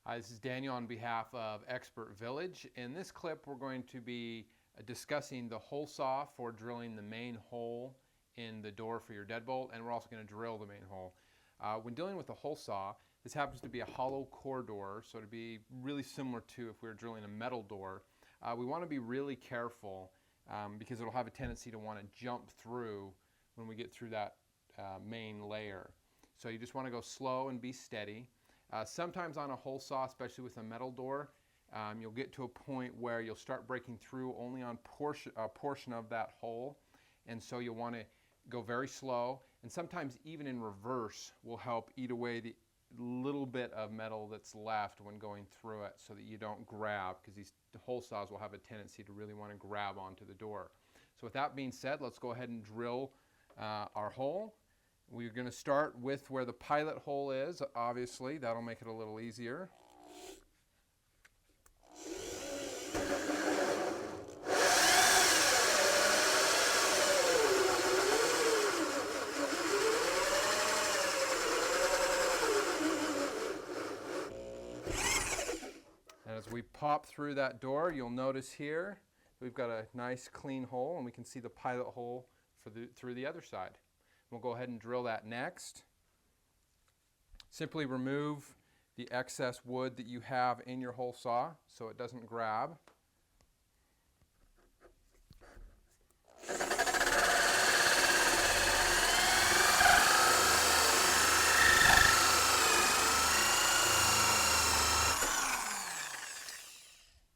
Hi, this is Daniel on behalf of Expert Village. In this clip, we're going to be discussing the hole saw for drilling the main hole in the door for your deadbolt, and we're also going to drill the main hole. When dealing with a hole saw, this happens to be a hollow core door, so to be really similar to if we were drilling a metal door. We want to be really careful because it'll have a tendency to want to jump through when we get through that main layer. So you just want to go slow and be steady. Sometimes on a hole saw, especially with a metal door, you'll get to a point where you'll start breaking through only on a portion of that hole, and so you'll want to go very slow, and sometimes even in reverse will help eat away the little bit of metal that's left when going through it, so that you don't grab, because these hole saws will have a tendency to really want to grab onto the door. So with that being said, let's go ahead and drill our hole. We're going to start with where the pilot hole is. Obviously, that'll make it a little easier. And as we pop through that door, you'll notice here we've got a nice clean hole, and we can see the pilot hole through the other side. We'll go ahead and drill that next. Simply remove the excess wood that you have in your hole saw so it doesn't grab.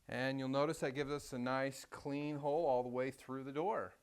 And you'll notice that gives us a nice clean hole all the way through the door.